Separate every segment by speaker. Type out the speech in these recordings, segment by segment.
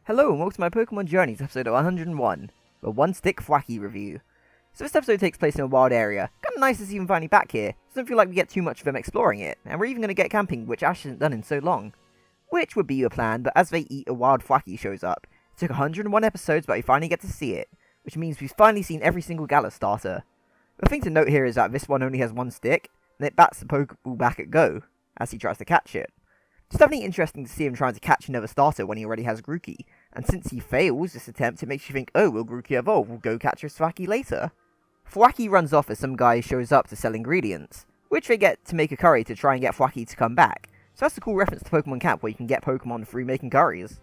Speaker 1: Hello and welcome to my Pokemon Journeys episode 101, the One Stick Thwackey review. So this episode takes place in a wild area. Kinda nice to see him finally back here. Doesn't feel like we get too much of him exploring it, and we're even going to get camping, which Ash hasn't done in so long. Which would be your plan, but as they eat, a wild Thwackey shows up. It took 101 episodes, but we finally get to see it, which means we've finally seen every single Galar starter. The thing to note here is that this one only has one stick, and it bats the Pokeball back at Go, as he tries to catch it. It's definitely interesting to see him trying to catch another starter when he already has Grookey, and since he fails this attempt, it makes you think, oh, will Grookey evolve? We'll go catch his Thwackey later. Thwackey runs off as some guy shows up to sell ingredients, which they get to make a curry to try and get Thwackey to come back, so that's a cool reference to Pokemon Camp where you can get Pokemon through making curries.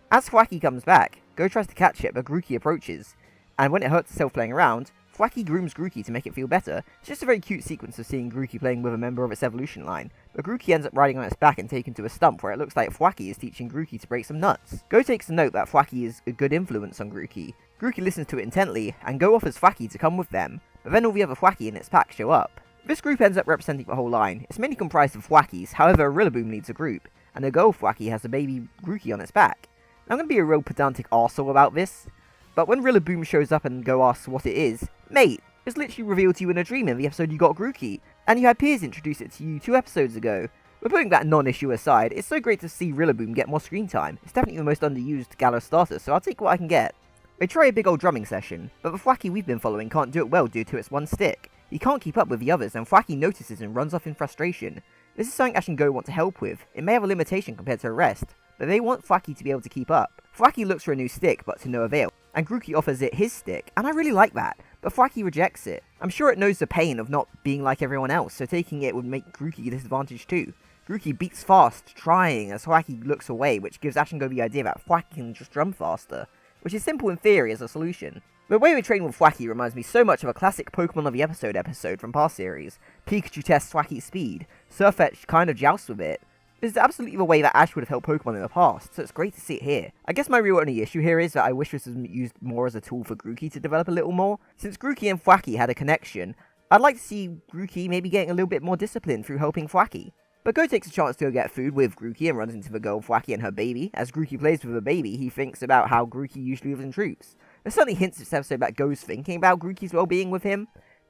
Speaker 1: As Thwackey comes back, Go tries to catch it, but Grookey approaches, and when it hurts itself playing around, Thwackey grooms Grookey to make it feel better. It's just a very cute sequence of seeing Grookey playing with a member of its evolution line, but Grookey ends up riding on its back and taken to a stump where it looks like Thwackey is teaching Grookey to break some nuts. Go takes a note that Thwackey is a good influence on Grookey. Grookey listens to it intently, and Go offers Thwackey to come with them, but then all the other Thwackey in its pack show up. This group ends up representing the whole line. It's mainly comprised of Thwackeys, however a Rillaboom leads the group, and the girl Thwackey has a baby Grookey on its back. Now I'm going to be a real pedantic arsehole about this, but when Rillaboom shows up and Go asks what it is, mate, it's literally revealed to you in a dream in the episode you got Grookey, and you had Piers introduce it to you 2 episodes ago. But putting that non-issue aside, it's so great to see Rillaboom get more screen time. It's definitely the most underused Galar starter, so I'll take what I can get. They try a big old drumming session, but the Thwackey we've been following can't do it well due to its one stick. He can't keep up with the others, and Thwackey notices and runs off in frustration. This is something Ash and Go want to help with. It may have a limitation compared to the rest, but they want Thwackey to be able to keep up. Thwackey looks for a new stick, but to no avail, and Grookey offers it his stick, and I really like that, but Thwackey rejects it. I'm sure it knows the pain of not being like everyone else, so taking it would make Grookey disadvantaged too. Grookey beats fast, trying, as Thwackey looks away, which gives Ash and Go the idea that Thwackey can just drum faster, which is simple in theory as a solution. The way we train with Thwackey reminds me so much of a classic Pokemon of the episode from past series. Pikachu tests Thwacky's speed, Sirfetch'd kind of jousts with it. This is absolutely the way that Ash would have helped Pokemon in the past, so it's great to see it here. I guess my real only issue here is that I wish this was used more as a tool for Grookey to develop a little more. Since Grookey and Thwackey had a connection, I'd like to see Grookey maybe getting a little bit more discipline through helping Thwackey. But Go takes a chance to go get food with Grookey and runs into the girl Thwackey and her baby. As Grookey plays with the baby, he thinks about how Grookey usually lives in troops. There's certainly hints this episode that Go's thinking about Grookey's well-being with him.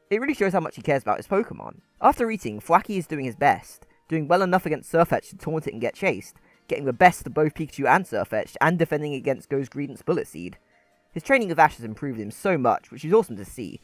Speaker 1: It really shows how much he cares about his Pokemon. After eating, Thwackey is doing his best, doing well enough against Sirfetch'd to taunt it and get chased, getting the best of both Pikachu and Sirfetch'd, and defending against Go's Greedent's Bullet Seed. His training with Ash has improved him so much, which is awesome to see.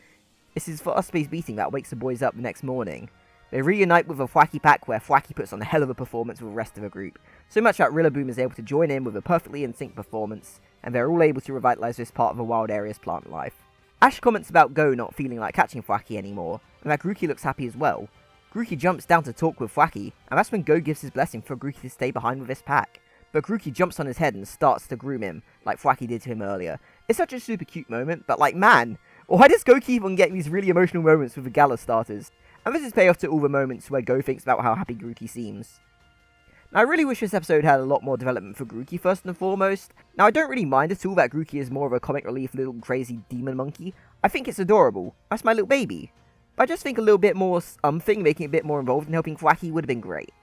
Speaker 1: This is for us-based beating that wakes the boys up the next morning. They reunite with a Thwackey pack where Thwackey puts on a hell of a performance with the rest of the group, so much that Rillaboom is able to join in with a perfectly in sync performance, and they're all able to revitalise this part of the wild area's plant life. Ash comments about Go not feeling like catching Thwackey anymore, and that Grookey looks happy as well. Grookey jumps down to talk with Thwackey, and that's when Go gives his blessing for Grookey to stay behind with his pack. But Grookey jumps on his head and starts to groom him, like Thwackey did to him earlier. It's such a super cute moment, but like, man, why does Go keep on getting these really emotional moments with the Galar starters? And this is payoff to all the moments where Go thinks about how happy Grookey seems. Now I really wish this episode had a lot more development for Grookey first and foremost. Now I don't really mind at all that Grookey is more of a comic relief little crazy demon monkey. I think it's adorable. That's my little baby. But I just think a little bit more something, making it a bit more involved and helping Thwackey would have been great.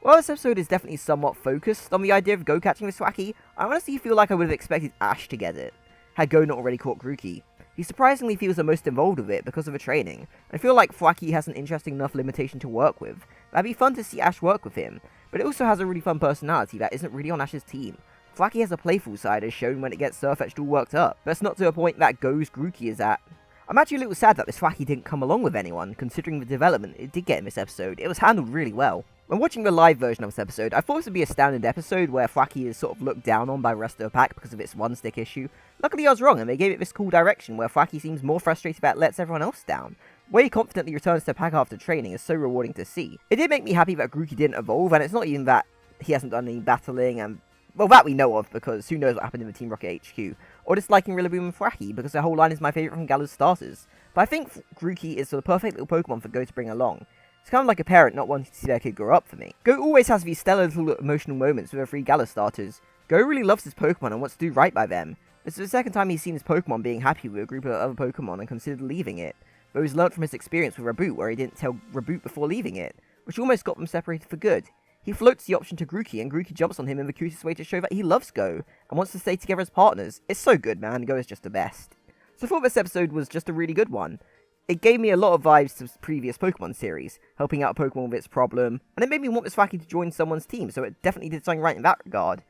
Speaker 1: While this episode is definitely somewhat focused on the idea of Go catching with Thwackey, I honestly feel like I would have expected Ash to get it, had Go not already caught Grookey. He surprisingly feels the most involved with it because of the training. I feel like Thwackey has an interesting enough limitation to work with. That'd be fun to see Ash work with him, but it also has a really fun personality that isn't really on Ash's team. Thwackey has a playful side as shown when it gets Sirfetch'd all worked up, but it's not to a point that Go's Grookey is at. I'm actually a little sad that this Thwackey didn't come along with anyone, considering the development it did get in this episode. It was handled really well. When watching the live version of this episode, I thought this would be a standard episode where Thwackey is sort of looked down on by the rest of the pack because of its one stick issue. Luckily I was wrong, and they gave it this cool direction where Thwackey seems more frustrated that it lets everyone else down. The way he confidently returns to the pack after training is so rewarding to see. It did make me happy that Grookey didn't evolve, and it's not even that he hasn't done any battling, and well, that we know of, because who knows what happened in the Team Rocket HQ, or disliking Rillaboom and Thwackey, because their whole line is my favourite from Galar's starters. But I think Grookey is the perfect little Pokemon for Go to bring along. It's kind of like a parent not wanting to see their kid grow up for me. Go always has these stellar little emotional moments with her 3 Galar starters. Go really loves his Pokemon and wants to do right by them. This is the second time he's seen his Pokemon being happy with a group of other Pokemon and considered leaving it, though he's learnt from his experience with Reboot where he didn't tell Reboot before leaving it, which almost got them separated for good. He floats the option to Grookey, and Grookey jumps on him in the cutest way to show that he loves Go, and wants to stay together as partners. It's so good, man. Go is just the best. So I thought this episode was just a really good one. It gave me a lot of vibes to the previous Pokemon series, helping out a Pokemon with its problem, and it made me want this Thwackey to join someone's team, so it definitely did something right in that regard.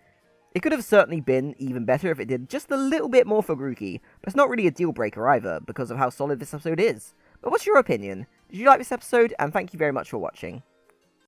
Speaker 1: It could have certainly been even better if it did just a little bit more for Grookey, but it's not really a deal breaker either, because of how solid this episode is. But what's your opinion? Did you like this episode? And thank you very much for watching.